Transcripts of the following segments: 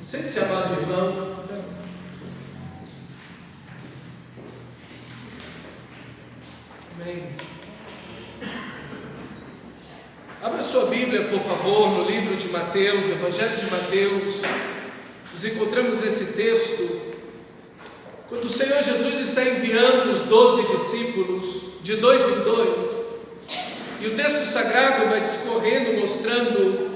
Sente-se, amado irmão. Amém. Abra sua Bíblia, por favor, no livro de Mateus, Evangelho de Mateus. Nos encontramos nesse texto, quando o Senhor Jesus está enviando os 12 discípulos, de 2 em 2, e o texto sagrado vai discorrendo, mostrando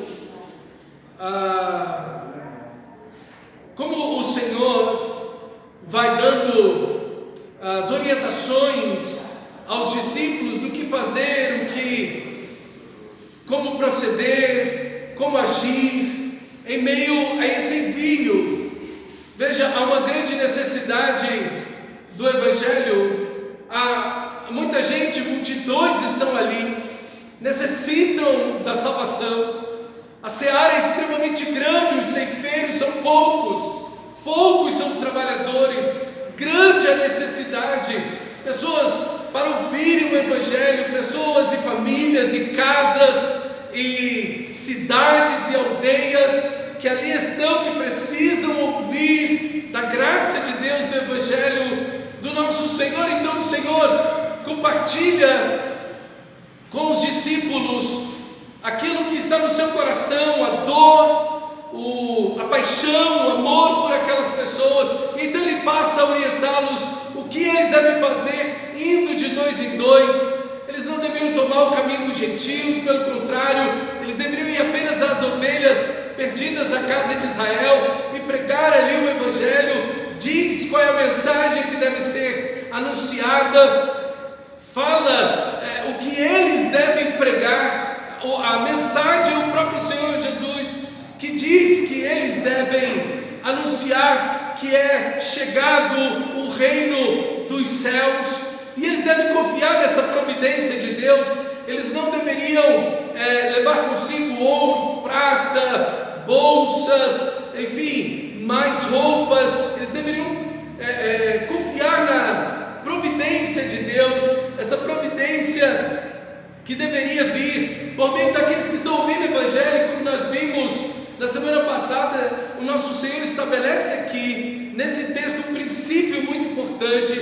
como o Senhor vai dando as orientações aos discípulos do que fazer, como proceder, como agir em meio a esse envio. Veja, há uma grande necessidade do Evangelho, há muita gente, multidões estão ali, necessitam da salvação. A seara é extremamente grande, os ceifeiros são poucos são os trabalhadores, grande a necessidade, pessoas para ouvirem o Evangelho, pessoas e famílias e casas e cidades e aldeias que ali estão, que precisam ouvir da graça de Deus, do Evangelho do nosso Senhor. Então o Senhor compartilha com os discípulos aquilo que está no seu coração, a dor, a paixão, o amor por aquelas pessoas. Então ele passa a orientá-los o que eles devem fazer, indo de 2 em 2. Eles não deveriam tomar o caminho dos gentios, pelo contrário, eles deveriam ir apenas às ovelhas perdidas da casa de Israel e pregar ali o Evangelho. Diz qual é a mensagem que deve ser anunciada, fala o que eles devem pregar, a mensagem é o próprio Senhor Jesus, que diz que eles devem anunciar que é chegado o reino dos céus, e eles devem confiar nessa providência de Deus. Eles não deveriam levar consigo ouro, prata, bolsas, enfim, mais roupas. Eles deveriam confiar na providência de Deus, essa providência que deveria vir por meio daqueles que estão ouvindo o Evangelho. Como nós vimos na semana passada, o nosso Senhor estabelece aqui nesse texto um princípio muito importante,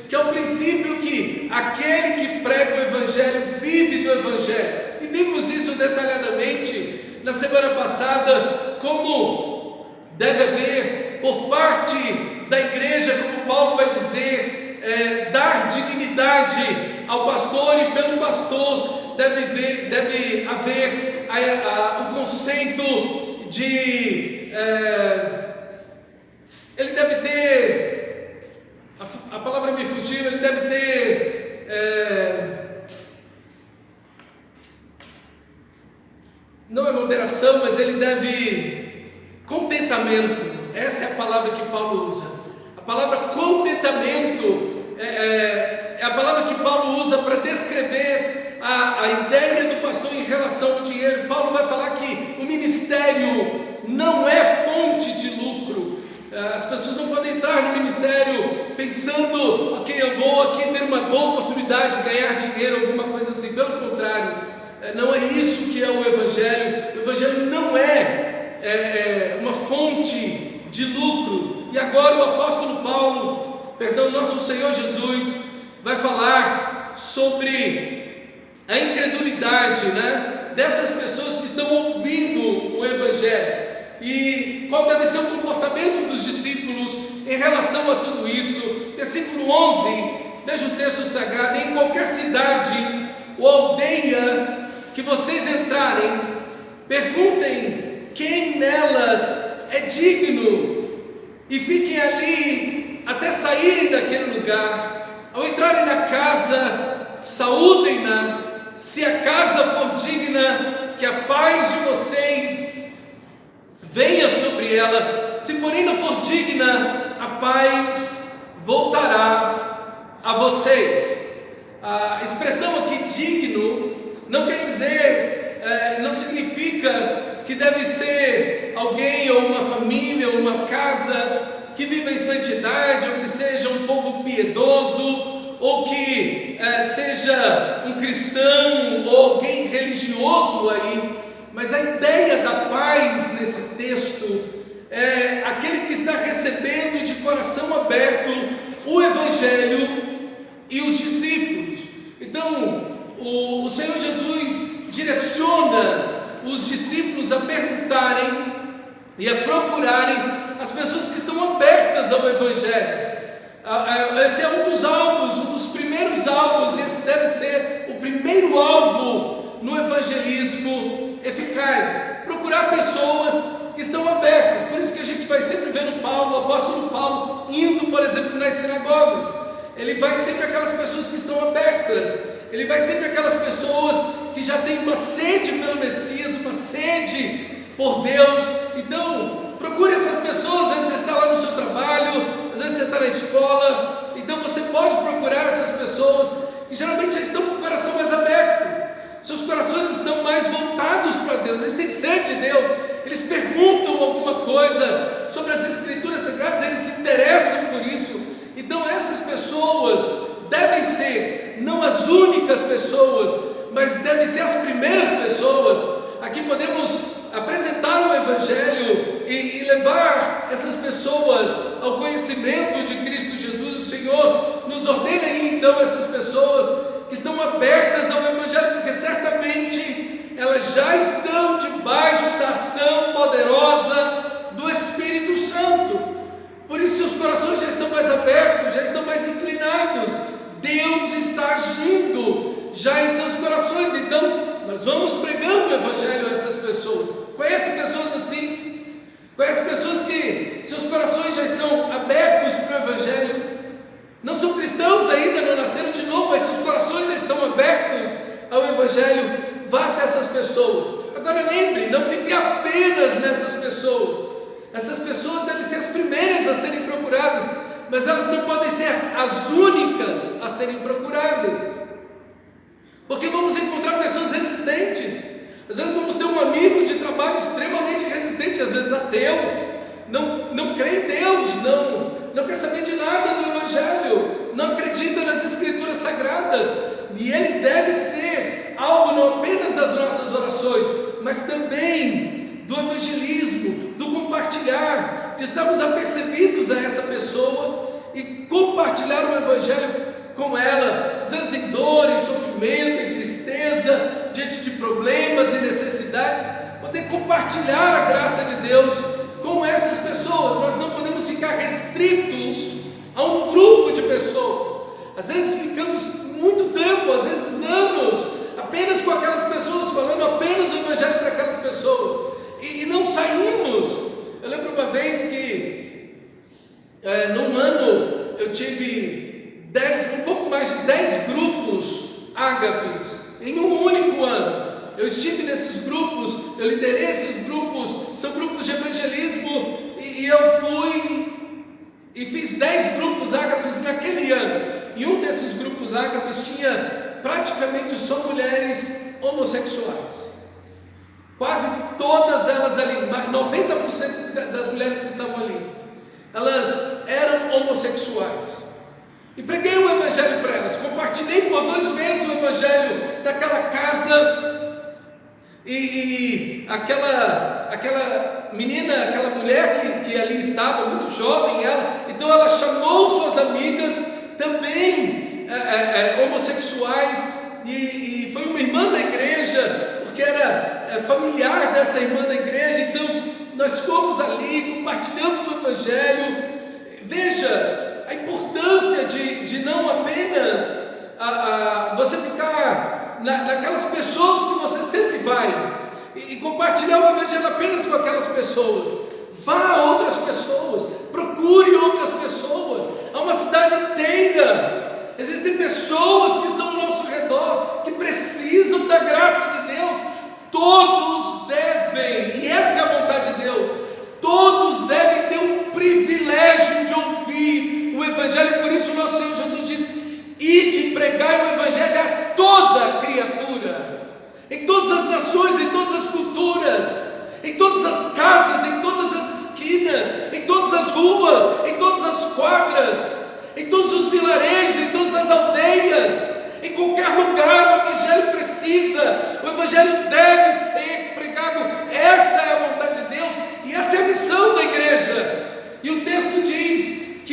que é o princípio que aquele que prega o Evangelho vive do Evangelho. E vimos isso detalhadamente na semana passada, como deve haver por parte da igreja, como Paulo vai dizer, dar dignidade ao pastor, e pelo pastor deve haver o conceito de ele deve ter, a palavra me fugiu, ele deve ter não é moderação, mas ele deve contentamento. Essa é a palavra que Paulo usa. A palavra contentamento é a palavra que Paulo usa para descrever a ideia do pastor em relação ao dinheiro. Paulo vai falar que o ministério não é fonte de lucro. As pessoas não podem entrar no ministério pensando, ok, eu vou aqui ter uma boa oportunidade de ganhar dinheiro, alguma coisa assim. Pelo contrário, não é isso que é o Evangelho. O Evangelho não é uma fonte de lucro. E agora o apóstolo Paulo, nosso Senhor Jesus, vai falar sobre a incredulidade, dessas pessoas que estão ouvindo o Evangelho, e qual deve ser o comportamento dos discípulos em relação a tudo isso. Versículo 11, veja o texto sagrado: em qualquer cidade ou aldeia que vocês entrarem, perguntem quem nelas é digno, e fiquem ali até saírem daquele lugar. Ao entrarem na casa, saúdem-na. Se a casa for digna, que a paz de vocês venha sobre ela. Se porém não for digna, a paz voltará a vocês. A expressão aqui digno não quer dizer, não significa que deve ser alguém ou uma família ou uma casa que viva em santidade, ou que seja um povo piedoso, ou que seja um cristão ou alguém religioso aí. Mas a ideia da paz nesse texto é coração aberto o Evangelho e os discípulos. Então, o Senhor Jesus direciona os discípulos a perguntarem e a procurarem as pessoas que estão abertas ao Evangelho. Esse é um dos alvos, um dos primeiros alvos, e esse deve ser o primeiro alvo no evangelismo eficaz. Procurar pessoas que estão abertas. Por isso que a gente vai sempre vendo Paulo, o apóstolo Paulo, indo, por exemplo, nas sinagogas. Ele vai sempre aquelas pessoas que estão abertas. Ele vai sempre aquelas pessoas que já têm uma sede pelo Messias, uma sede por Deus. Então, procure essas pessoas. Às vezes você está lá no seu trabalho, às vezes você está na escola. Então você pode procurar essas pessoas que geralmente já estão com o coração mais aberto. Seus corações estão mais voltados para Deus, eles têm sede de Deus, eles perguntam alguma coisa sobre as Escrituras Sagradas, eles se interessam por isso. Então essas pessoas devem ser não as únicas pessoas, mas devem ser as primeiras pessoas a que podemos apresentar o Evangelho e levar essas pessoas ao conhecimento de Cristo Jesus. O Senhor nos ordena aí então essas pessoas que estão abertas ao Evangelho, porque certamente elas já estão debaixo da ação poderosa do Espírito Santo. Por isso seus corações já estão mais abertos, já estão mais inclinados. Deus está agindo já em seus corações. Então nós vamos pregando o Evangelho a essas pessoas. Conhece pessoas assim? Conhece pessoas que seus corações já estão abertos para o Evangelho? Não são cristãos ainda, não nasceram de novo, mas seus corações já estão abertos ao Evangelho. Vá até essas pessoas. Agora lembre, não fique apenas nessas pessoas. Essas pessoas devem ser as primeiras a serem procuradas, mas elas não podem ser as únicas a serem procuradas, porque vamos encontrar pessoas resistentes. Às vezes vamos ter um amigo de trabalho extremamente resistente, às vezes ateu, não crê em Deus, não quer saber de nada do Evangelho, não acredita nas Escrituras Sagradas, e ele deve ser alvo não apenas das nossas orações, mas também do evangelismo, do compartilhar, de estarmos apercebidos a essa pessoa e compartilhar o Evangelho com ela, às vezes em dor, em sofrimento, em tristeza, diante de problemas e necessidades, poder compartilhar a graça de Deus com essas pessoas. Nós não podemos ficar restritos a um grupo de pessoas. Às vezes ficamos muito tempo, às vezes anos, apenas com aquelas pessoas, falando apenas o Evangelho para aquelas pessoas, e não saímos. Eu lembro uma vez que num ano eu tive um pouco mais de 10 grupos ágapes em um único ano. Eu estive nesses grupos, eu liderei esses grupos, são grupos de evangelismo, e eu fui e fiz 10 grupos ágapes naquele ano. E um desses grupos ágapes tinha praticamente só mulheres homossexuais. Quase todas elas ali, 90% das mulheres que estavam ali, elas eram homossexuais. E preguei o Evangelho para elas, compartilhei por 2 meses o Evangelho daquela casa. E aquela menina, aquela mulher que ali estava, muito jovem ela, então ela chamou suas amigas também homossexuais, e foi uma irmã da igreja, porque era familiar dessa irmã da igreja. Então nós fomos ali, compartilhamos o Evangelho. Veja a importância de não apenas você ficar naquelas pessoas que você sempre vai e compartilhar o Evangelho apenas com aquelas pessoas. Vá a outras pessoas, procure outras pessoas. Há uma cidade inteira, existem pessoas que estão ao nosso redor, que precisam da graça de Deus. Todos devem, e essa é a vontade de Deus, todos devem ter o privilégio de ouvir o Evangelho. Por isso nosso Senhor Jesus disse: ide pregar o Evangelho a toda criatura, em todas as nações, em todas as culturas, em todas as casas, em todas as esquinas, em todas as ruas, em todas as quadras, em todos os vilarejos, em todas as aldeias, em qualquer lugar. O Evangelho precisa, o Evangelho deve ser pregado. Essa é a vontade de Deus e essa é a missão da igreja. E o texto diz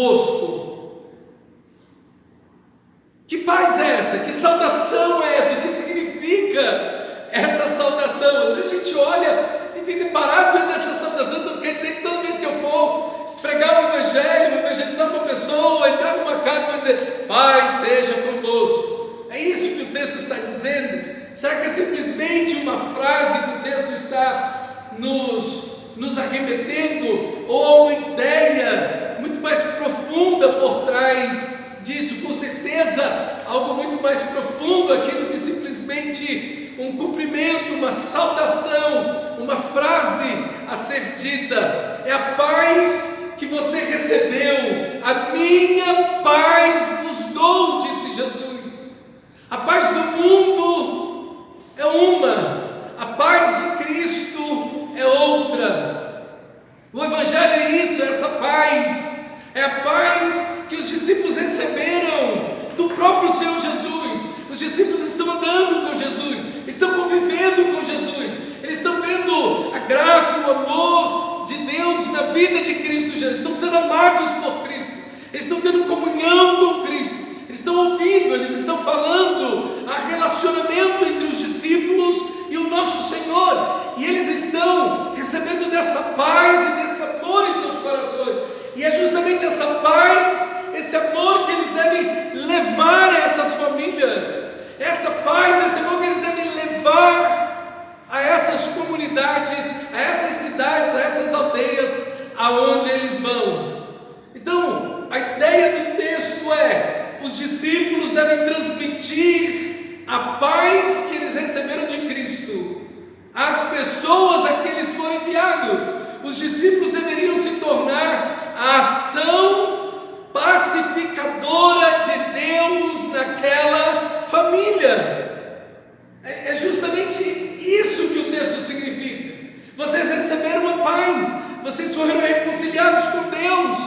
convosco. Que paz é essa? Que saudação é essa? O que significa essa saudação? Às vezes a gente olha e fica parado diante dessa saudação. Então quer dizer que toda vez que eu for pregar o evangelho, evangelizar uma pessoa, entrar numa casa, vai dizer: paz seja convosco. É isso que o texto está dizendo? Será que é simplesmente uma frase que o texto está nos arremetendo, ou há uma ideia muito mais profunda por trás disso? Com certeza, algo muito mais profundo aqui do que simplesmente um cumprimento, uma saudação, uma frase a ser dita. É a paz que você recebeu, a minha paz vos dou, disse Jesus. A paz do mundo é uma, a paz de Cristo é outra. O Evangelho é isso, é essa paz, é a paz que os discípulos receberam do próprio Senhor Jesus. Os discípulos estão andando com Jesus, estão convivendo com Jesus, eles estão vendo a graça, o amor de Deus na vida de Cristo Jesus, estão sendo amados por Cristo, eles estão tendo comunhão com Cristo, eles estão ouvindo, eles estão falando, há relacionamento entre os discípulos e o nosso Senhor, e eles estão recebendo dessa paz e desse amor em seus corações, e é justamente essa paz, esse amor que eles devem levar a essas famílias, essa paz, esse amor que eles devem levar a essas comunidades, a essas cidades, a essas aldeias, aonde eles vão. Então, a ideia do texto é: os discípulos devem transmitir a paz que eles receberam de Cristo às pessoas a que eles foram enviados. Os discípulos deveriam se tornar a ação pacificadora de Deus naquela família. É justamente isso que o texto significa. Vocês receberam a paz, vocês foram reconciliados com Deus,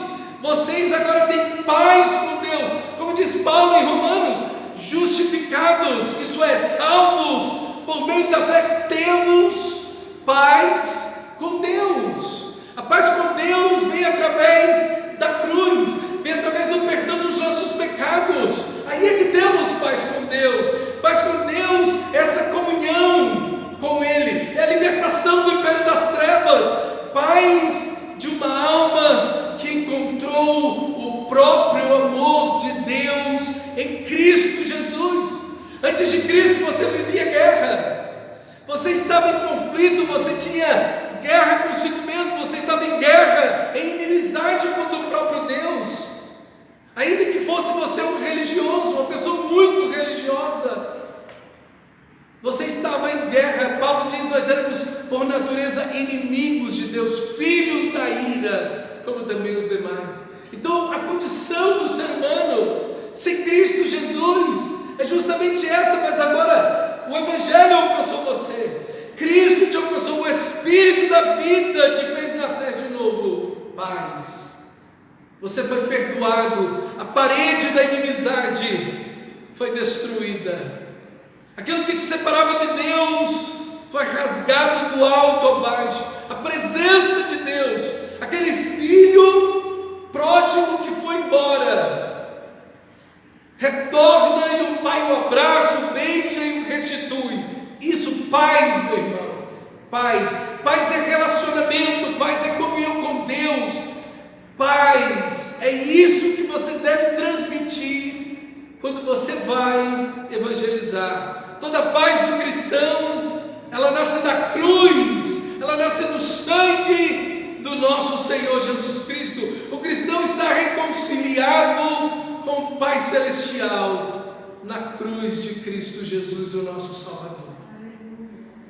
vocês agora têm paz com Deus. Como diz Paulo em Romanos, justificados, isso é, salvos, por meio da fé, temos paz com Deus. A paz com Deus vem através da cruz, vem através do perdão dos nossos pecados. Aí é que temos paz com Deus. Paz com Deus é essa comunhão com Ele, é a libertação do império das trevas, paz de uma alma que encontrou o próprio amor de Deus em Cristo Jesus. Antes de Cristo você vivia guerra, você estava em conflito, você tinha guerra consigo mesmo, você estava em guerra, em inimizade contra o próprio Deus. Ainda que fosse você um religioso, uma pessoa muito religiosa, você estava em guerra. Paulo diz: nós éramos por natureza inimigos de Deus, filhos da ira, como também os demais. Então a condição do ser humano sem Cristo Jesus é justamente essa. Mas agora o Evangelho alcançou você, Cristo te alcançou, o Espírito da vida te fez nascer de novo. Paz, você foi perdoado, a parede da inimizade foi destruída, aquilo que te separava de Deus foi rasgado do alto a baixo. A presença de Deus, aquele filho pródigo que foi embora, retorna e o pai o abraça, o beija e o restitui. Isso, paz, meu irmão. Paz é relacionamento, paz é comunhão com Deus. Paz é isso que você deve transmitir quando você vai evangelizar. Toda a paz do cristão, ela nasce da cruz, ela nasce do sangue do nosso Senhor Jesus Cristo. O cristão está reconciliado com o Pai Celestial na cruz de Cristo Jesus, o nosso Salvador.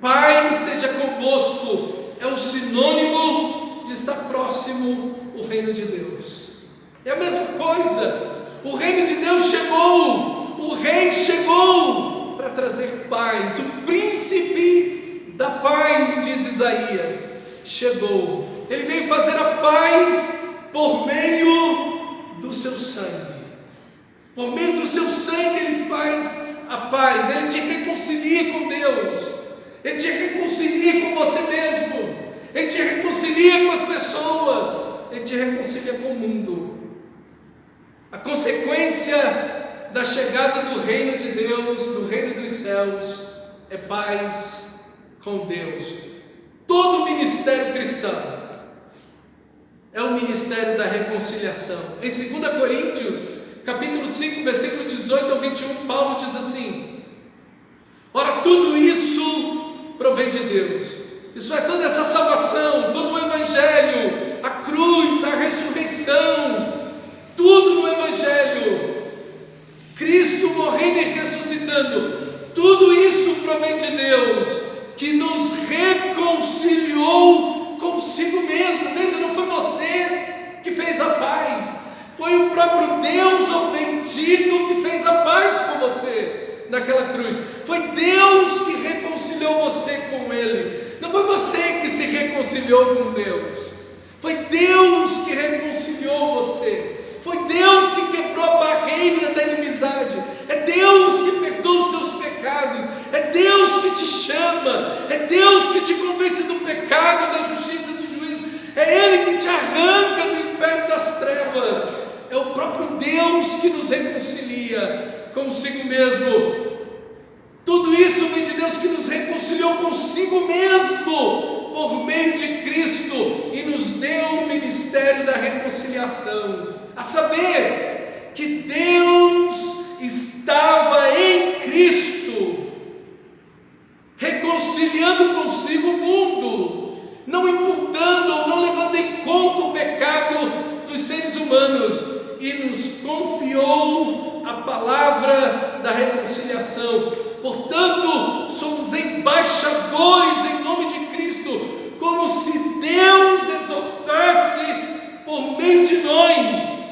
Paz seja convosco é um sinônimo de estar próximo o reino de Deus. É a mesma coisa. O reino de Deus chegou, o rei chegou para trazer paz. O príncipe da paz, diz Isaías, chegou. Ele veio fazer a paz por meio do seu sangue. Por meio do seu sangue ele faz a paz. Ele te reconcilia com Deus. Ele te reconcilia com você mesmo. Ele te reconcilia com as pessoas. Ele te reconcilia com o mundo. A consequência da chegada do reino de Deus, do reino dos céus, é paz com Deus. Todo ministério cristão é o ministério da reconciliação. Em 2 Coríntios, capítulo 5, versículo 18 ao 21, Paulo diz assim: ora, tudo isso provém de Deus. Isso é toda essa salvação, todo o Evangelho, a cruz, a ressurreição, tudo no Evangelho, Cristo morrendo e ressuscitando, tudo isso provém de Deus, que nos reconciliou consigo mesmo. Veja, não foi você que fez a paz, foi o próprio Deus ofendido que fez a paz com você naquela cruz. Foi Deus que reconciliou você com Ele. Não foi você que se reconciliou com Deus, foi Deus que reconciliou você. Foi Deus que quebrou a barreira da inimizade. É Deus que perdoa os teus pecados. É Deus que te chama. É Deus que te convence do pecado, da justiça e do juízo. É Ele que te arranca do império das trevas. É o próprio Deus que nos reconcilia consigo mesmo. Tudo isso vem de Deus, que nos reconciliou consigo mesmo por meio de Cristo e nos deu o ministério da reconciliação. A saber, que Deus estava em Cristo, reconciliando consigo o mundo, não imputando ou não levando em conta o pecado dos seres humanos, e nos confiou a palavra da reconciliação. Portanto, somos embaixadores em nome de Cristo, como se Deus exortasse por meio de nós.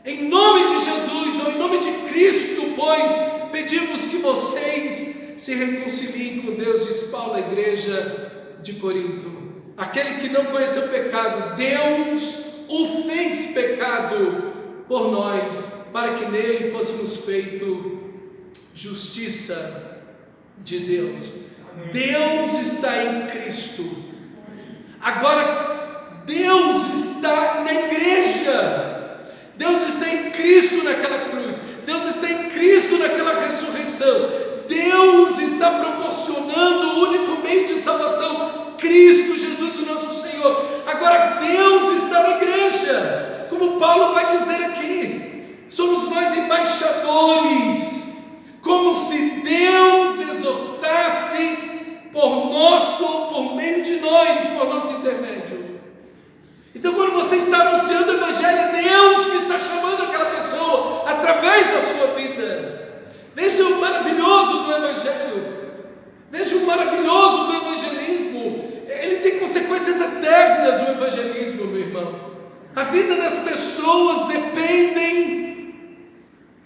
Em nome de Jesus, ou em nome de Cristo, pois, pedimos que vocês se reconciliem com Deus, diz Paulo à igreja de Corinto. Aquele que não conheceu pecado, Deus o fez pecado por nós, para que nele fôssemos feito justiça de Deus. Deus está em Cristo. Agora, Deus está na igreja. Deus está em Cristo naquela cruz. Deus está em Cristo naquela ressurreição. Deus está proporcionando o único meio de salvação, Cristo Jesus, o nosso Senhor. Agora Deus está na igreja, como Paulo vai dizer aqui. Somos nós embaixadores, como se Deus exortasse por meio de nós, por nosso intermédio. Então, quando você está anunciando o Evangelho, é Deus que está chamando aquela pessoa através da sua vida. Veja o maravilhoso do Evangelho, veja o maravilhoso do evangelismo. Ele tem consequências eternas, o evangelismo, meu irmão. A vida das pessoas dependem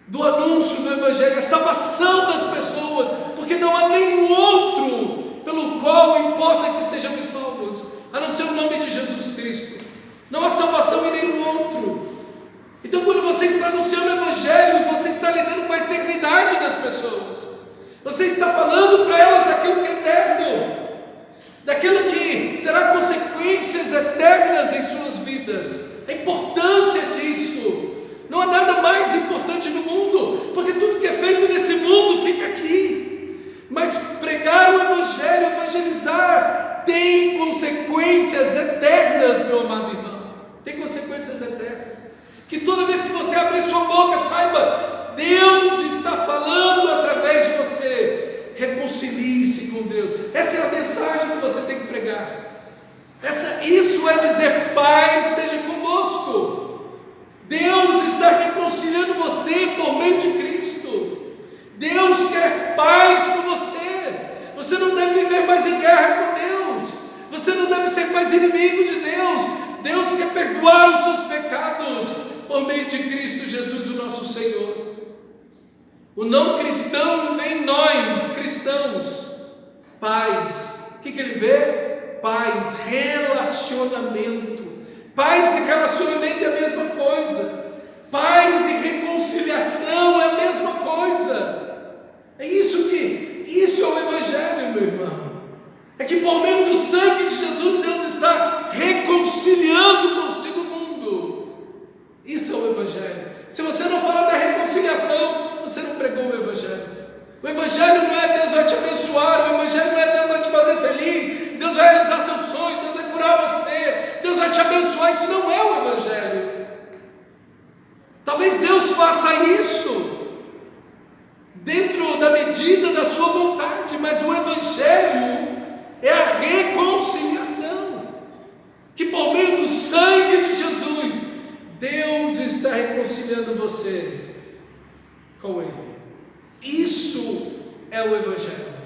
do anúncio do Evangelho, a salvação das pessoas, porque não há nenhum outro pelo qual importa que sejamos salvos, a não ser o nome de Jesus Cristo. Não há salvação em nenhum outro. Então, quando você está anunciando o Evangelho, você está lidando com a eternidade das pessoas. Você está falando para elas daquilo que é eterno, daquilo que terá consequências eternas em suas vidas. A importância disso. Não há nada mais importante no mundo, porque tudo que é feito nesse mundo fica aqui. Mas pregar o Evangelho, evangelizar, tem consequências eternas, meu amado irmão. Tem consequências eternas. Que toda vez que você abrir sua boca, saiba, Deus está falando através de você. Reconcilie-se com Deus. Essa é a mensagem que você tem que pregar. Isso é dizer: paz seja convosco. Deus está reconciliando você por meio de Cristo. Deus quer paz com você. Você não deve viver mais em guerra com Deus. Você não deve ser mais inimigo de Deus. Deus quer perdoar os seus pecados por meio de Cristo Jesus, o nosso Senhor. O não cristão vê em nós, cristãos, paz. O que ele vê? Paz, relacionamento. Paz e relacionamento é a mesma coisa. Paz e reconciliação é a mesma coisa. Isso é o Evangelho, meu irmão. É que por meio do sangue de Jesus, Deus está reconciliando consigo o mundo. Isso é o Evangelho. Se você não abençoar, isso não é o Evangelho. Talvez Deus faça isso dentro da medida da sua vontade, mas o Evangelho é a reconciliação, que por meio do sangue de Jesus, Deus está reconciliando você com Ele. Isso é o Evangelho.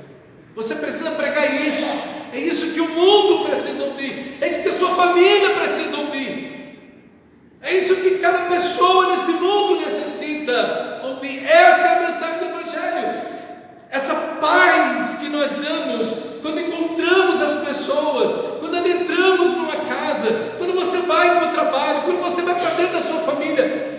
Você precisa pregar isso. É isso que o mundo precisa ouvir. É isso que a sua família precisa ouvir. É isso que cada pessoa nesse mundo necessita ouvir. Essa é a mensagem do Evangelho. Essa paz que nós damos quando encontramos as pessoas, quando adentramos numa casa, quando você vai para o trabalho, quando você vai para dentro da sua família.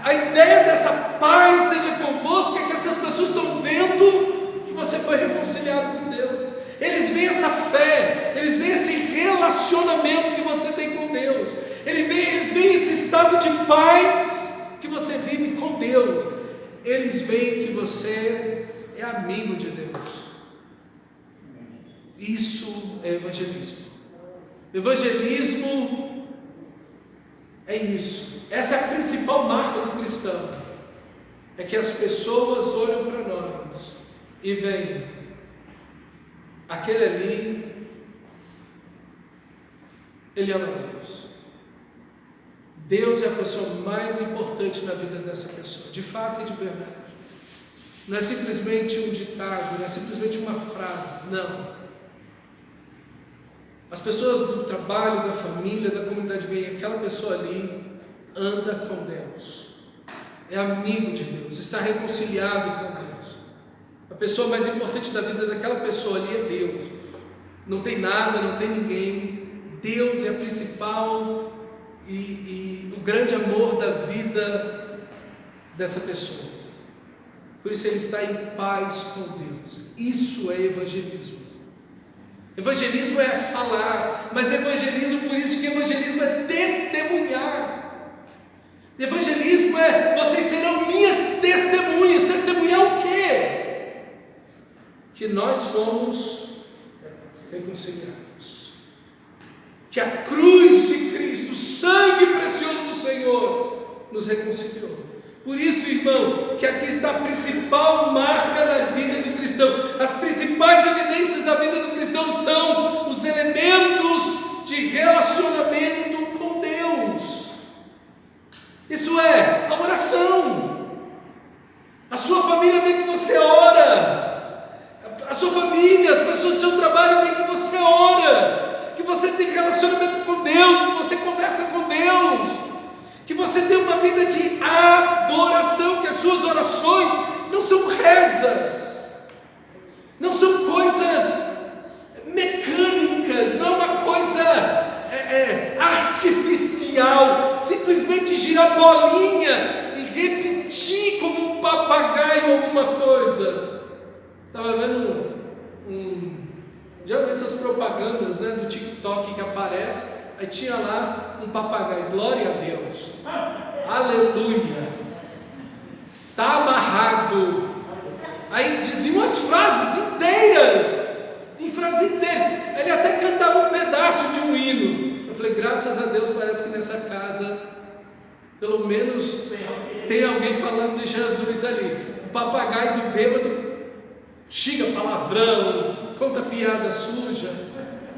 A ideia dessa paz seja convosco é que essas pessoas estão vendo que você foi reconciliado com Deus. Eles veem essa fé, eles veem esse relacionamento que você tem com Deus. Eles veem esse estado de paz que você vive com Deus. Eles veem que você é amigo de Deus. Isso é evangelismo. Evangelismo é isso. Essa é a principal marca do cristão. É que as pessoas olham para nós e veem, aquele ali, ele ama Deus. Deus é a pessoa mais importante na vida dessa pessoa, de fato e de verdade. Não é simplesmente um ditado, não é simplesmente uma frase, não. As pessoas do trabalho, da família, da comunidade veem, aquela pessoa ali anda com Deus, é amigo de Deus, está reconciliado com Deus. A pessoa mais importante da vida daquela pessoa ali é Deus. Não tem nada, não tem ninguém. Deus é a principal e o grande amor da vida dessa pessoa. Por isso ele está em paz com Deus. Isso é evangelismo. Evangelismo é falar, mas evangelismo, por isso que evangelismo é testemunhar. Evangelismo é, vocês serão minhas testemunhas. Testemunhar o quê? Que nós fomos reconciliados. Que a cruz de Cristo, o sangue precioso do Senhor, nos reconciliou. Por isso, irmão, que aqui está a principal marca da vida do cristão. As principais evidências da vida do cristão são os elementos de relacionamento com Deus. Isso é a oração. A sua família vê que você ora. A sua família, as pessoas do seu trabalho veem que você ora, que você tem relacionamento com Deus, que você conversa com Deus, que você tem uma vida de adoração, que as suas orações não são rezas, não são coisas mecânicas, não é uma coisa artificial, simplesmente girar bolinha e repetir como um papagaio alguma coisa. Estava vendo geralmente essas propagandas, né, do TikTok que aparece, aí tinha lá um papagaio, glória a Deus, aleluia, está amarrado. Aí diziam umas frases inteiras, ele até cantava um pedaço de um hino. Eu falei, graças a Deus, parece que nessa casa pelo menos tem alguém falando de Jesus ali. O papagaio do bêbado xinga palavrão, conta piada suja,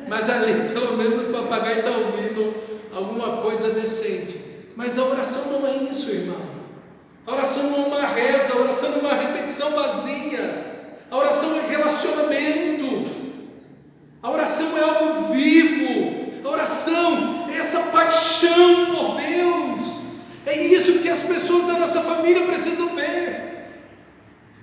mas ali pelo menos o papagaio está ouvindo alguma coisa decente. Mas a oração não é isso, irmão. A oração não é uma reza, a oração não é uma repetição vazia. A oração é relacionamento. A oração é algo vivo. A oração é essa paixão por Deus. É isso que as pessoas da nossa família precisam ver.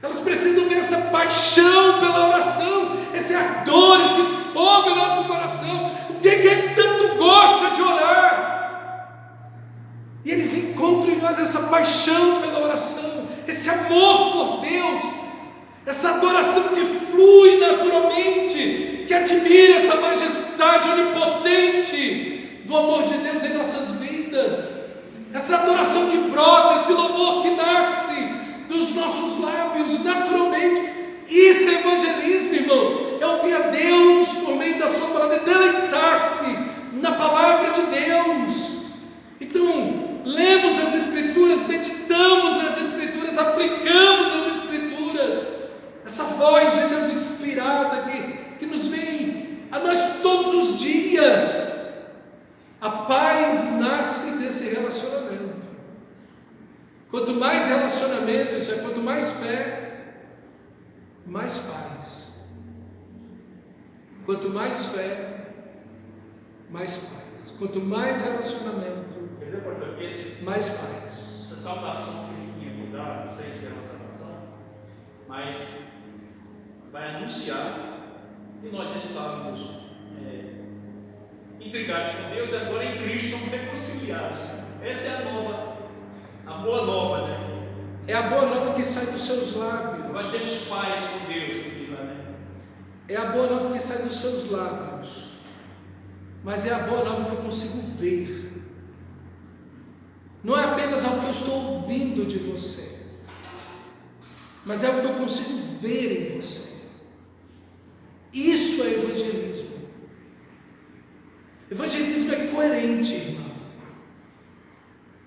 Elas precisam ver essa paixão pela oração, esse ardor, esse fogo em nosso coração. O que é que tanto gosta de orar? E eles encontram em nós essa paixão pela oração, esse amor por Deus, essa adoração que flui naturalmente, que admira essa majestade onipotente do amor de Deus em nossas vidas, essa adoração que brota, esse louvor que nasce dos nossos lábios naturalmente. Isso é evangelismo, irmão. É ouvir a Deus por meio da sua palavra, deleitar-se na palavra de Deus. Então, lemos as Escrituras, meditamos nas Escrituras, aplicamos as Escrituras, essa voz de Deus inspirada que nos vem a nós todos os dias. A paz nasce desse relacionamento. Quanto mais relacionamento, isso é, quanto mais fé, mais paz. Quanto mais fé, mais paz. Quanto mais relacionamento, mais paz. Essa saudação que ele tinha mudado, não sei se é uma saudação, mas vai anunciar que nós estávamos intrigados com Deus e agora em Cristo somos reconciliados. Essa é a boa nova, né? É a boa nova que sai dos seus lábios. Nós temos paz com Deus, né? É a boa nova que sai dos seus lábios, mas é a boa nova que eu consigo ver. Não é apenas algo que eu estou ouvindo de você, mas é algo que eu consigo ver em você. Isso é evangelismo. Evangelismo é coerente, irmão.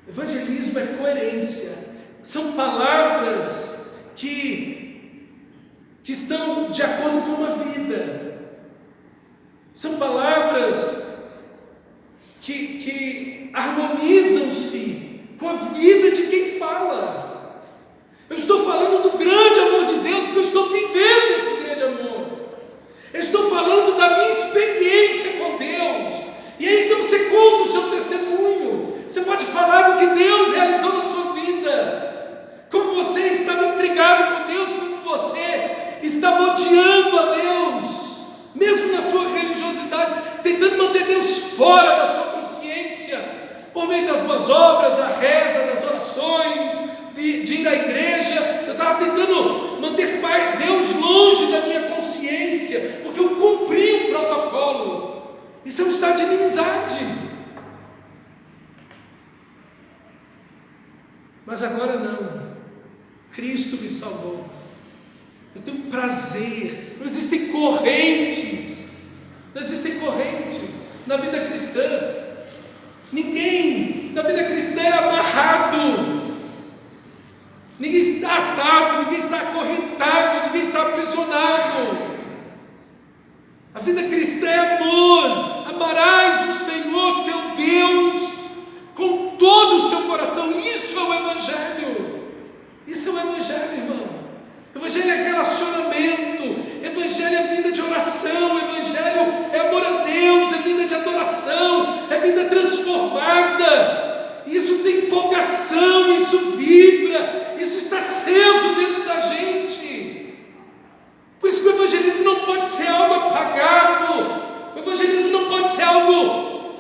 Evangelismo é coerência. São palavras que estão de acordo com uma vida. São palavras que harmonizam-se com a vida de quem fala. Eu estou falando do grande amor de Deus porque eu estou vivendo esse grande amor. Eu estou falando da minha experiência com Deus. E aí então você conta o seu testemunho. Você pode falar do que Deus realizou na sua vida. Como você estava intrigado com Deus, como você estava odiando a Deus, mesmo na sua religiosidade, tentando manter Deus fora da sua consciência, por meio das boas obras, da reza, das orações, de ir à igreja. Eu estava tentando manter Deus longe da minha consciência, porque eu cumpri um protocolo. Isso é um estado de inimizade. Mas agora não. Cristo me salvou. Eu tenho prazer. Não existem correntes. Não existem correntes na vida cristã. Ninguém na vida cristã é amarrado. Ninguém está atado, ninguém está acorrentado, ninguém está aprisionado. A vida cristã é amor. Amarás o Senhor teu Deus com todo o seu coração. Isso é o Evangelho. Isso é o Evangelho, irmão. Evangelho é relacionamento. Evangelho é vida de oração. Evangelho é amor a Deus. É vida de adoração. É vida transformada. Isso tem empolgação. Isso vibra. Isso está aceso dentro da gente. Por isso que o evangelismo não pode ser algo apagado. O evangelismo não pode ser algo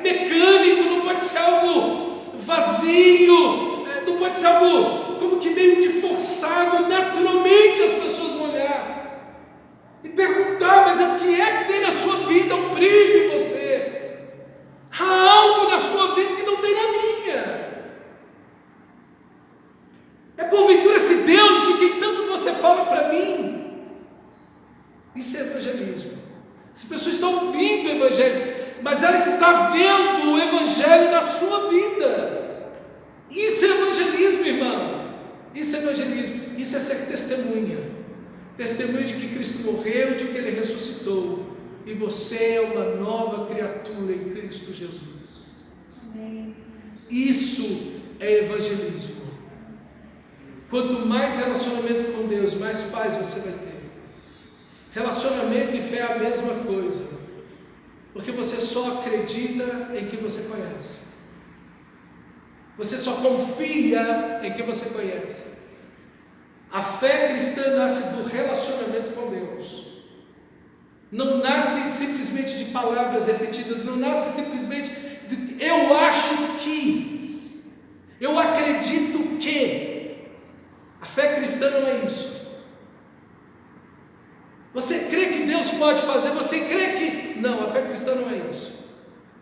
mecânico, não pode ser algo vazio, não pode ser algo como que meio que forçado. Naturalmente as pessoas vão olhar e perguntar: mas o que é que tem na sua vida? Um brilho em você. Há algo na sua vida que não tem na minha. É porventura esse Deus de quem tanto você fala para mim? Isso é evangelismo. Essa pessoa está ouvindo o Evangelho, mas ela está vendo o Evangelho na sua vida. Isso é evangelismo, irmão. Isso é evangelismo. Isso é ser testemunha. Testemunha de que Cristo morreu, de que Ele ressuscitou. E você é uma nova criatura em Cristo Jesus. Isso é evangelismo. Quanto mais relacionamento com Deus, mais paz você vai ter. Relacionamento e fé é a mesma coisa, porque você só acredita em quem você conhece, você só confia em quem você conhece. A fé cristã nasce do relacionamento com Deus, não nasce simplesmente de palavras repetidas, não nasce simplesmente de eu acho que, eu acredito que. A fé cristã não é isso. Você crê que Deus pode fazer? Você crê que... Não, a fé cristã não é isso.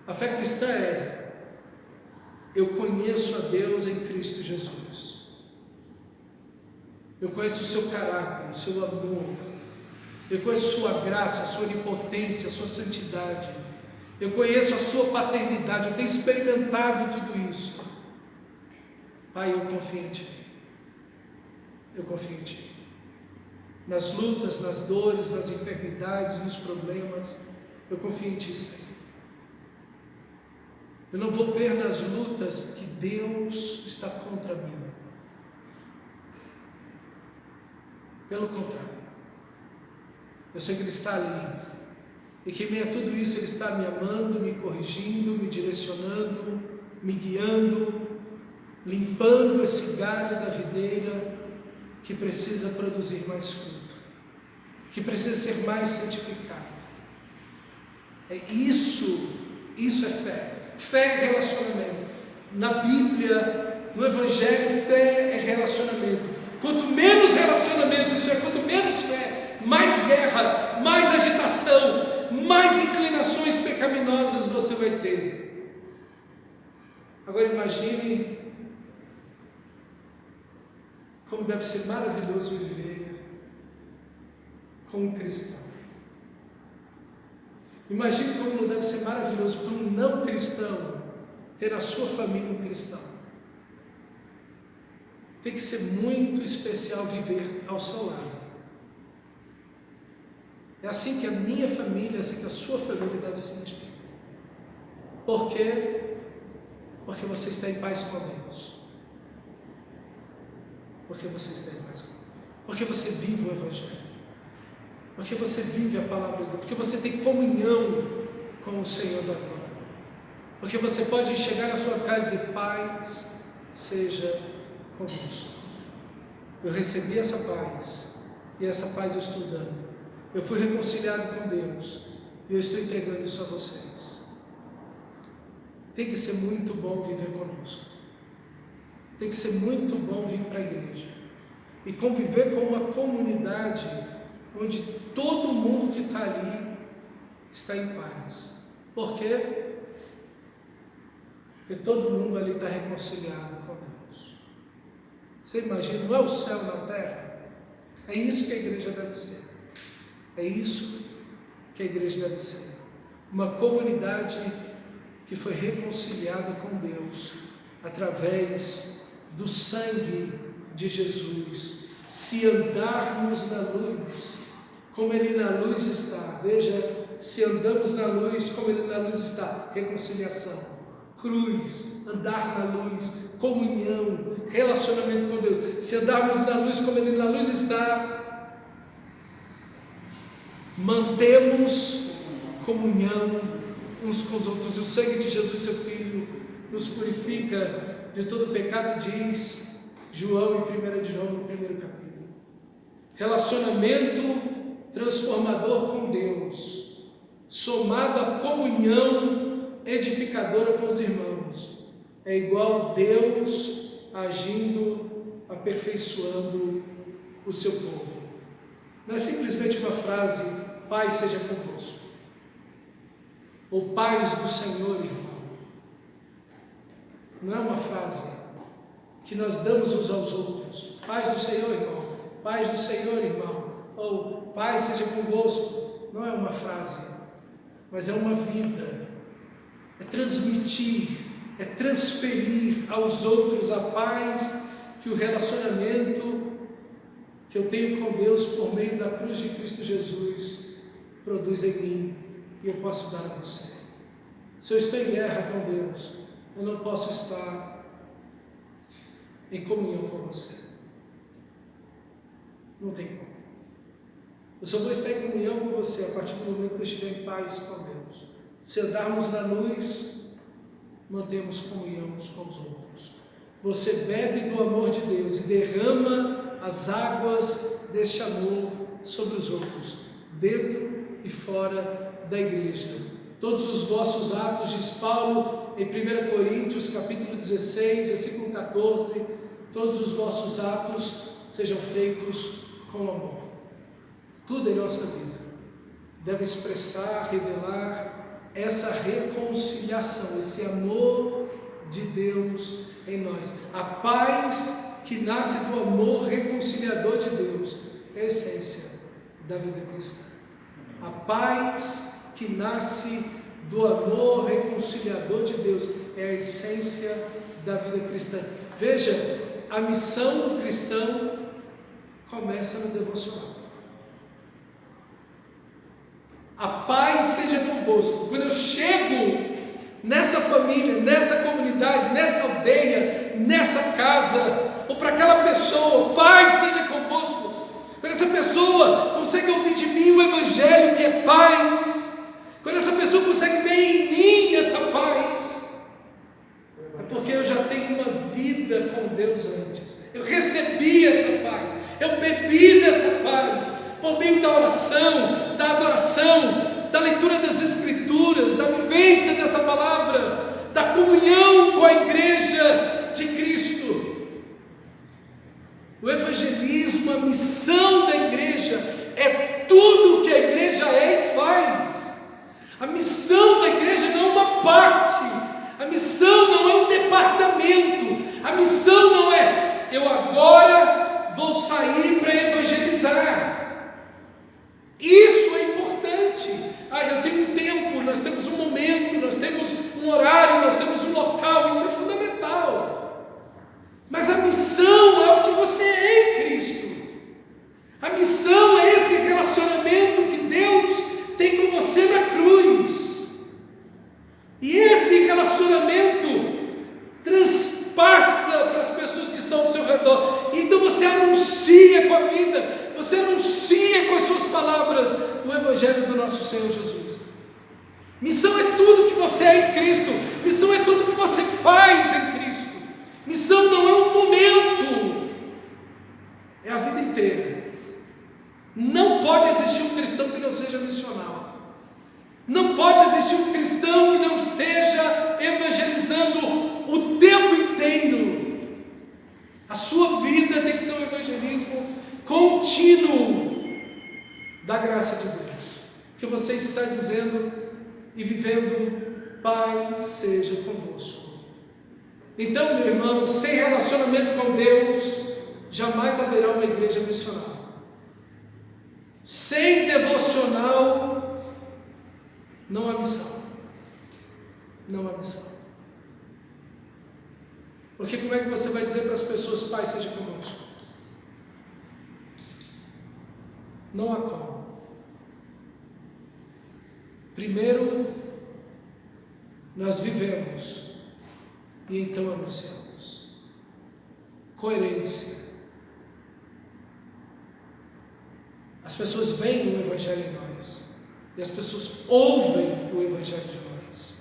A fé cristã é: eu conheço a Deus em Cristo Jesus. Eu conheço o seu caráter, o seu amor. Eu conheço a sua graça, a sua onipotência, a sua santidade. Eu conheço a sua paternidade, eu tenho experimentado tudo isso. Pai, eu confio em Ti. Eu confio em Ti. Nas lutas, nas dores, nas enfermidades, nos problemas, eu confio em Ti, Senhor. Eu não vou ver nas lutas que Deus está contra mim. Pelo contrário, eu sei que Ele está ali, e que em meio a tudo isso Ele está me amando, me corrigindo, me direcionando, me guiando, limpando esse galho da videira que precisa produzir mais fruto, que precisa ser mais santificado. Isso é fé. Fé é relacionamento. Na Bíblia, no Evangelho, fé é relacionamento. Quanto menos relacionamento, isso é, quanto menos fé, mais guerra, mais agitação, mais inclinações pecaminosas você vai ter. Agora imagine como deve ser maravilhoso viver como um cristão. Imagine como não deve ser maravilhoso para um não cristão ter na sua família um cristão. Tem que ser muito especial viver ao seu lado. É assim que a minha família, é assim que a sua família deve sentir. Por quê? Porque você está em paz com Deus. Porque você está em paz com Deus. Porque você vive o Evangelho. Porque você vive a palavra de Deus. Porque você tem comunhão com o Senhor da glória. Porque você pode chegar na sua casa e dizer: paz seja convosco. Eu recebi essa paz, e essa paz eu estou dando. Eu fui reconciliado com Deus, e eu estou entregando isso a vocês. Tem que ser muito bom viver conosco. Tem que ser muito bom vir para a igreja e conviver com uma comunidade onde todo mundo que está ali está em paz. Por quê? Porque todo mundo ali está reconciliado com Deus. Você imagina, não é o céu na terra? É isso que a igreja deve ser. É isso que a igreja deve ser. Uma comunidade que foi reconciliada com Deus através do sangue de Jesus. Se andarmos na luz, como Ele na luz está, veja, se andamos na luz, como Ele na luz está, reconciliação, cruz, andar na luz, comunhão, relacionamento com Deus. Se andarmos na luz, como Ele na luz está, mantemos comunhão uns com os outros. E o sangue de Jesus, seu Filho, nos purifica de todo pecado, diz João em 1 João, no primeiro capítulo. Relacionamento transformador com Deus, somado à comunhão edificadora com os irmãos, é igual Deus agindo, aperfeiçoando o seu povo. Não é simplesmente uma frase: paz seja convosco, ou paz do Senhor, irmão. Não é uma frase que nós damos uns aos outros: paz do Senhor, irmão, paz do Senhor, irmão, ou paz seja convosco. Não é uma frase, mas é uma vida. É transmitir, é transferir aos outros a paz que o relacionamento que eu tenho com Deus por meio da cruz de Cristo Jesus produz em mim, e eu posso dar a você. Se eu estou em guerra com Deus, eu não posso estar em comunhão com você. Não tem como. Eu só vou estar em comunhão com você a partir do momento que eu estiver em paz com Deus. Se andarmos na luz, mantemos comunhão uns com os outros. Você bebe do amor de Deus e derrama as águas deste amor sobre os outros, dentro e fora da igreja. Todos os vossos atos, diz Paulo em 1 Coríntios capítulo 16, versículo 14, todos os vossos atos sejam feitos com amor. Tudo em nossa vida deve expressar, revelar essa reconciliação, esse amor de Deus em nós. A paz que nasce do amor reconciliador de Deus é a essência da vida cristã. A paz que nasce do amor reconciliador de Deus. É a essência da vida cristã. Veja, a missão do cristão começa no devocional. A paz seja convosco. Quando eu chego nessa família, nessa comunidade, nessa aldeia, nessa casa, ou para aquela pessoa, paz seja convosco. Quando essa pessoa consegue ouvir de mim o Evangelho, que é paz, quando essa pessoa consegue ver em mim essa paz, é porque eu já tenho uma vida com Deus antes. Eu recebi essa paz, eu bebi dessa paz, por meio da oração, da adoração, da leitura das Escrituras, da vivência dessa palavra, da comunhão com a igreja de Cristo. O evangelismo, a missão da igreja, é tudo que a igreja é e faz. A missão da igreja não é uma parte, a missão não é um departamento, a missão não é eu agora vou sair para evangelizar. Isso é importante. Eu tenho um tempo, nós temos um momento, nós temos um horário, nós temos um local, isso é fundamental. Mas a missão é o que você é em Cristo. A missão é esse relacionamento que Deus tem com você na cruz. E esse relacionamento transpassa para as pessoas que estão ao seu redor. Então você anuncia com a vida, você anuncia com as suas palavras o Evangelho do nosso Senhor Jesus. Missão é tudo que você é em Cristo. Missão é tudo que você faz em Cristo. Missão não é um momento, é a vida inteira. Não pode existir um cristão que não seja missional. Não pode existir um cristão que não esteja evangelizando o tempo inteiro. A sua vida tem que ser um evangelismo contínuo da graça de Deus, que você está dizendo e vivendo, Pai seja convosco. Então, meu irmão, sem relacionamento com Deus, jamais haverá uma igreja missional. Sem devocional, não há missão. Não há missão. Porque como é que você vai dizer para as pessoas, Pai seja convosco? Não há como. Primeiro, nós vivemos e então anunciamos. Coerência. As pessoas veem o Evangelho em nós e as pessoas ouvem o Evangelho de nós.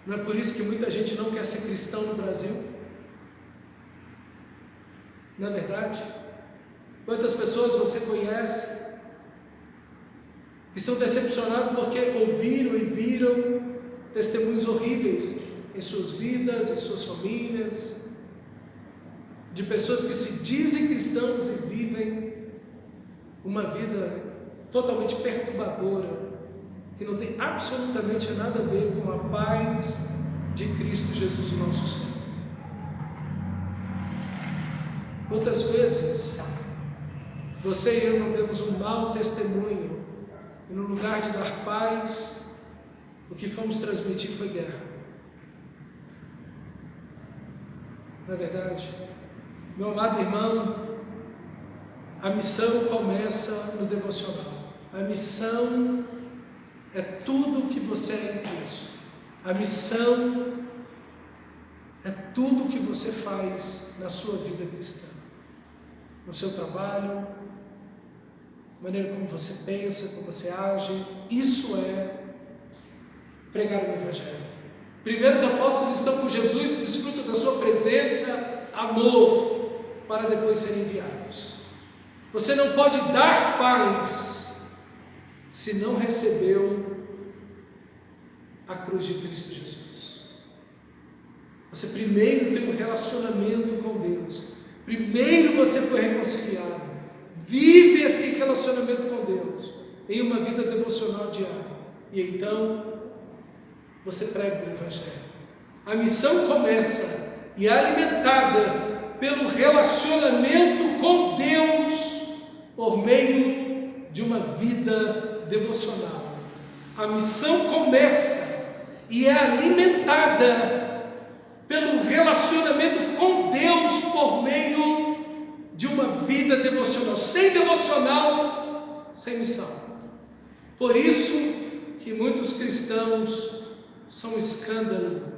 Não é por isso que muita gente não quer ser cristão no Brasil? Não é verdade? Quantas pessoas você conhece que estão decepcionados porque ouviram e viram testemunhos horríveis em suas vidas, em suas famílias, de pessoas que se dizem cristãos e vivem uma vida totalmente perturbadora, que não tem absolutamente nada a ver com a paz de Cristo Jesus, o nosso Senhor. Quantas vezes você e eu não demos um mau testemunho e no lugar de dar paz, o que fomos transmitir foi guerra. Não é verdade? Meu amado irmão, a missão começa no devocional. A missão é tudo o que você é em Cristo. A missão é tudo o que você faz na sua vida cristã. No seu trabalho, maneira como você pensa, como você age. Isso é pregar o Evangelho. Primeiro os apóstolos estão com Jesus e desfrutam da sua presença, amor, para depois serem enviados. Você não pode dar paz se não recebeu a cruz de Cristo Jesus. Você primeiro tem um relacionamento com Deus. Primeiro você foi reconciliado. Vive esse relacionamento com Deus em uma vida devocional diária. E então você prega o Evangelho. A missão começa e é alimentada pelo relacionamento com Deus por meio de uma vida devocional. A missão começa e é alimentada pelo relacionamento com Deus por meio de uma vida devocional. Sem devocional, sem missão. Por isso que muitos cristãos são escândalo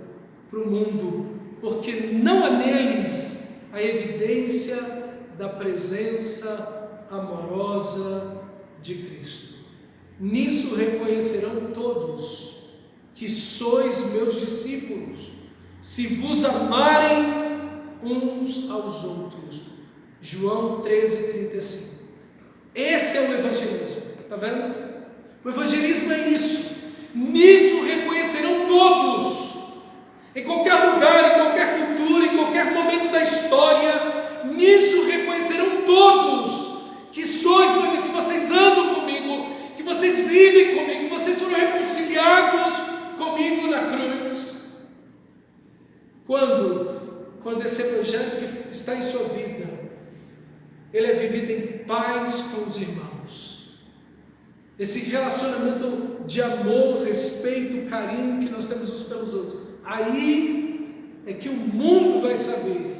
para o mundo, porque não há neles a evidência da presença amorosa de Cristo. Nisso reconhecerão todos que sois meus discípulos, se vos amarem uns aos outros. João 13:35. Esse é o evangelismo, está vendo? O evangelismo é isso. Nisso reconhecerão todos, em qualquer lugar, em qualquer cultura, em qualquer momento da história. Nisso reconhecerão todos que sois, mas que vocês andam comigo, que vocês vivem comigo, que vocês foram reconciliados comigo na cruz. Quando esse evangelho que está em sua vida, ele é vivido em paz com os irmãos. Esse relacionamento de amor, respeito, carinho que nós temos uns pelos outros. Aí é que o mundo vai saber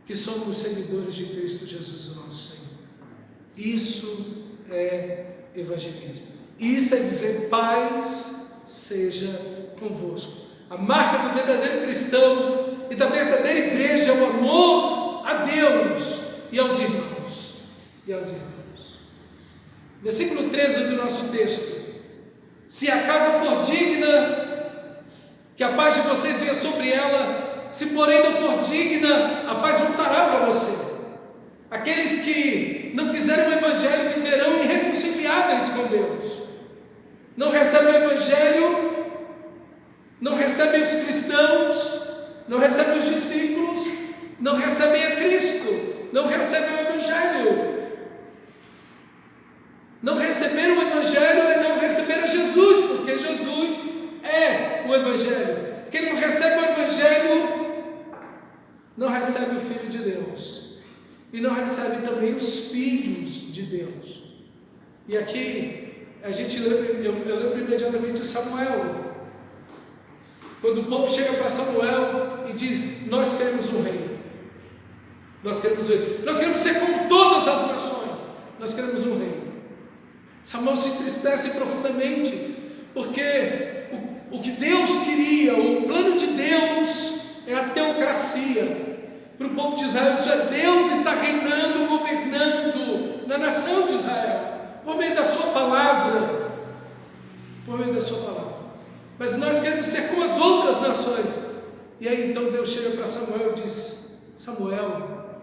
que somos seguidores de Cristo Jesus, o nosso Senhor. Isso é evangelismo. Isso é dizer: paz seja convosco. A marca do verdadeiro cristão e da verdadeira igreja é o amor a Deus e aos irmãos. Versículo 13 do nosso texto: se a casa for digna, que a paz de vocês venha sobre ela; se porém não for digna, a paz voltará para você. Aqueles que não quiserem o evangelho viverão irreconciliáveis com Deus. Não recebem o evangelho, não recebem os cristãos, não recebem os discípulos, não recebem a Cristo, não recebem o evangelho. Não receber o evangelho é não receber a Jesus, porque Jesus é o evangelho. Quem não recebe o evangelho não recebe o Filho de Deus, e não recebe também os filhos de Deus. E aqui a gente lembra, eu lembro imediatamente de Samuel, quando o povo chega para Samuel e diz: nós queremos um rei, nós queremos ser como todas as nações, nós queremos um rei. Samuel se entristece profundamente, porque o que Deus queria, o plano de Deus é a teocracia para o povo de Israel. Isso é, Deus está reinando, governando na nação de Israel, por meio da sua palavra, mas nós queremos ser como as outras nações. E aí então Deus chega para Samuel e diz: Samuel,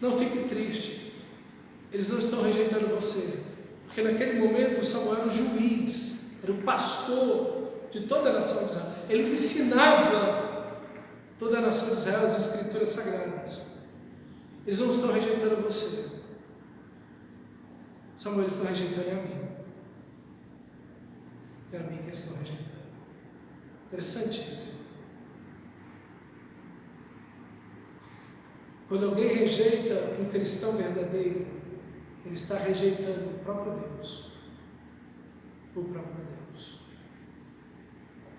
não fique triste, eles não estão rejeitando você, porque naquele momento Samuel era o juiz, era o pastor de toda a nação de Israel, ele ensinava toda a nação de Israel as escrituras sagradas. Eles não estão rejeitando você, Samuel, eles estão rejeitando a mim. É a mim que eles estão rejeitando. Interessante isso. Quando alguém rejeita um cristão verdadeiro, ele está rejeitando o próprio Deus. O próprio Deus.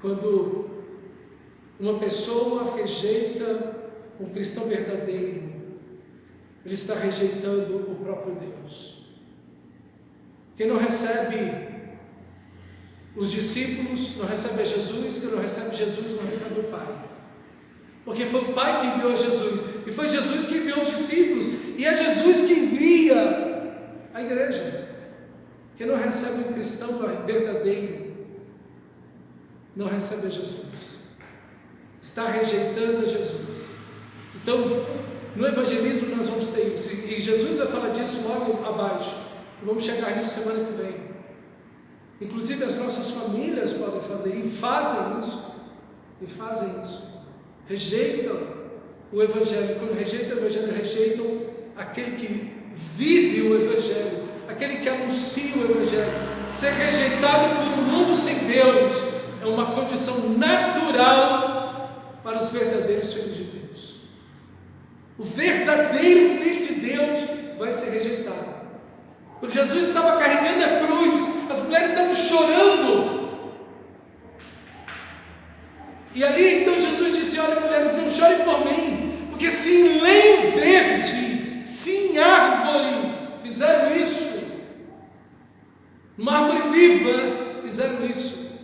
Quando uma pessoa rejeita um cristão verdadeiro, ele está rejeitando o próprio Deus. Quem não recebe os discípulos não recebe a Jesus, quem não recebe Jesus não recebe o Pai. Porque foi o Pai que enviou a Jesus, e foi Jesus que enviou os discípulos, e é Jesus que envia a igreja. Quem não recebe um cristão verdadeiro não recebe a Jesus, está rejeitando a Jesus. Então, no evangelismo nós vamos ter isso, e Jesus vai falar disso logo abaixo, e vamos chegar nisso semana que vem. Inclusive as nossas famílias podem fazer, e fazem isso, rejeitam o Evangelho. Quando rejeitam o Evangelho, rejeitam aquele que vive o Evangelho, aquele que anuncia o Evangelho. Ser rejeitado por um mundo sem Deus é uma condição natural para os verdadeiros filhos de Deus. O verdadeiro filho de Deus vai ser rejeitado. Quando Jesus estava carregando a cruz, as mulheres estavam chorando. E ali então Jesus disse: olha, mulheres, não chorem por mim, porque se em lenho verde, se em árvore fizeram isso, numa árvore viva fizeram isso,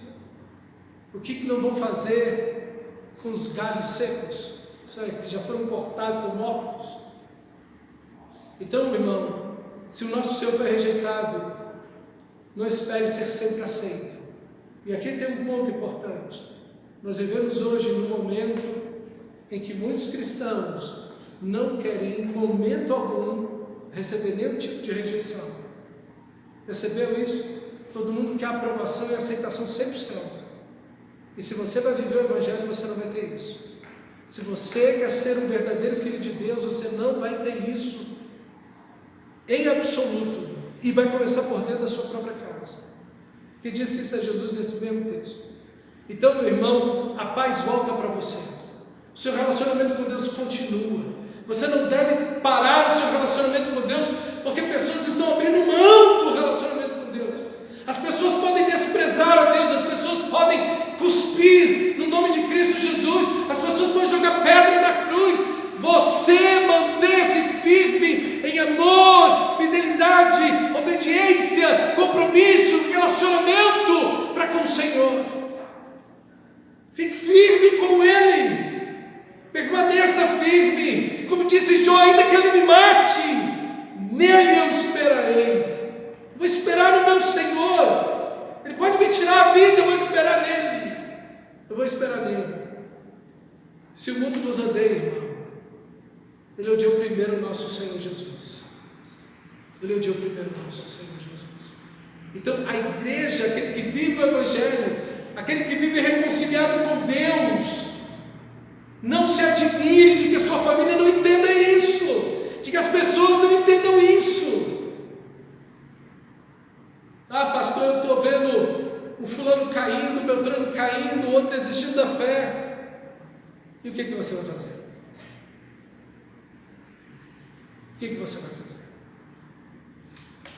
o que não vão fazer com os galhos secos, que já foram cortados, estão mortos? Então, meu irmão, se o nosso Senhor foi rejeitado, não espere ser sempre aceito. E aqui tem um ponto importante. Nós vivemos hoje num momento em que muitos cristãos não querem, em momento algum, receber nenhum tipo de rejeição. Percebeu isso? Todo mundo quer aprovação e aceitação 100%. E se você vai viver o Evangelho, você não vai ter isso. Se você quer ser um verdadeiro filho de Deus, você não vai ter isso em absoluto. E vai começar por dentro da sua própria casa. Quem disse isso é Jesus nesse mesmo texto. Então, meu irmão, a paz volta para você. O seu relacionamento com Deus continua. Você não deve parar o seu relacionamento com Deus, porque pessoas estão abrindo mão do relacionamento com Deus. As pessoas podem desprezar a Deus, as pessoas podem cuspir no nome de Cristo Jesus, as pessoas podem jogar pedra na cruz. Você manter-se firme em amor, fidelidade, obediência, compromisso, relacionamento para com o Senhor. Fique firme com Ele, permaneça firme, como disse Jó: ainda que Ele me mate, nele eu esperarei. Vou esperar no meu Senhor. Ele pode me tirar a vida, eu vou esperar nele. Eu vou esperar nele. Se o mundo vos odeia, irmão, ele odiou primeiro o nosso Senhor Jesus. Ele odiou primeiro o nosso Senhor Jesus. Então a igreja, aquele que vive o Evangelho, aquele que vive reconciliado com Deus, não se admire de que a sua família não entenda isso, de que as pessoas não entendam isso. Ah, pastor, eu estou vendo o fulano caindo, o Beltrano caindo, o outro desistindo da fé. E o que você vai fazer? O que você vai fazer?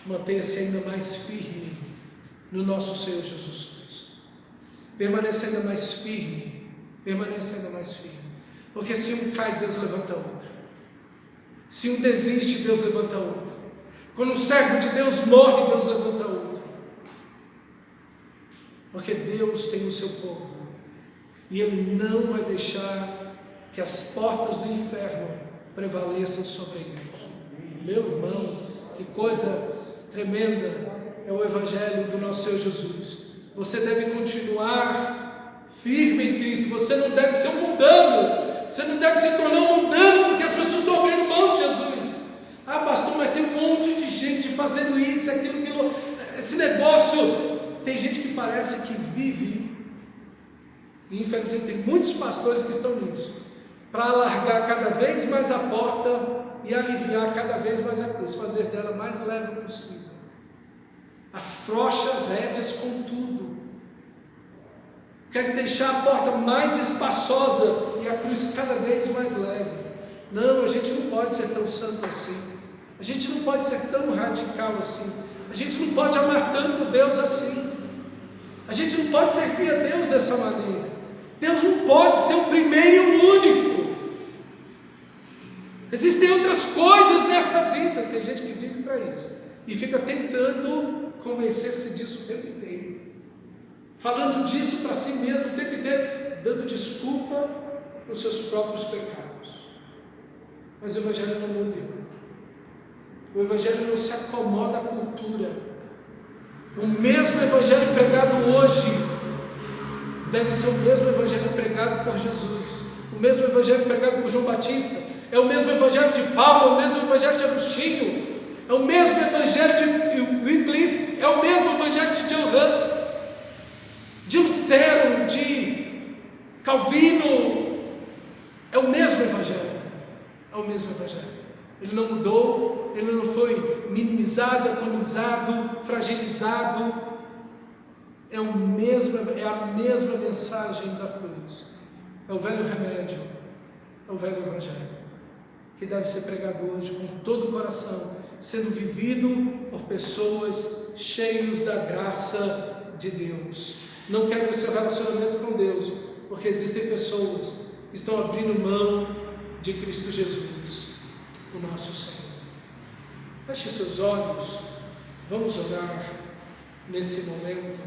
Mantenha-se ainda mais firme no nosso Senhor Jesus Cristo. Permaneça ainda mais firme. Permaneça ainda mais firme. Porque se um cai, Deus levanta outro. Se um desiste, Deus levanta outro. Quando um servo de Deus morre, Deus levanta outro. Porque Deus tem o seu povo. E Ele não vai deixar que as portas do inferno prevaleçam sobre a igreja. Meu irmão, que coisa tremenda é o Evangelho do nosso Senhor Jesus. Você deve continuar firme em Cristo. Você não deve ser um mundano. Você não deve se tornar um mundano porque as pessoas estão abrindo mão de Jesus. Ah, pastor, mas tem um monte de gente fazendo isso, aquilo. Esse negócio. Tem gente que parece que vive, e infelizmente tem muitos pastores que estão nisso, para alargar cada vez mais a porta e aliviar cada vez mais a cruz, fazer dela mais leve possível. Afrouxa as rédeas com tudo. Quer deixar a porta mais espaçosa e a cruz cada vez mais leve. Não, a gente não pode ser tão santo assim. A gente não pode ser tão radical assim. A gente não pode amar tanto Deus assim. A gente não pode servir a Deus dessa maneira. Deus não pode ser o primeiro e o único. Existem outras coisas nessa vida. Tem gente que vive para isso e fica tentando convencer-se disso o tempo inteiro, falando disso para si mesmo o tempo inteiro, dando desculpa para os seus próprios pecados. Mas o Evangelho não muda, irmão. O Evangelho não se acomoda à cultura. O mesmo Evangelho pregado hoje deve ser o mesmo Evangelho pregado por Jesus. O mesmo Evangelho pregado por João Batista. É o mesmo Evangelho de Paulo, é o mesmo Evangelho de Agostinho, é o mesmo Evangelho de Wycliffe, é o mesmo Evangelho de John Hus, de Lutero, de Calvino. É o mesmo Evangelho. É o mesmo Evangelho. Ele não mudou, ele não foi minimizado, atomizado, fragilizado. É a mesma mensagem da cruz. É o velho remédio, é o velho Evangelho, que deve ser pregado hoje com todo o coração sendo vivido por pessoas cheias da graça de Deus. Não quebre o seu relacionamento com Deus, porque existem pessoas que estão abrindo mão de Cristo Jesus, o nosso Senhor. Feche seus olhos, vamos orar nesse momento.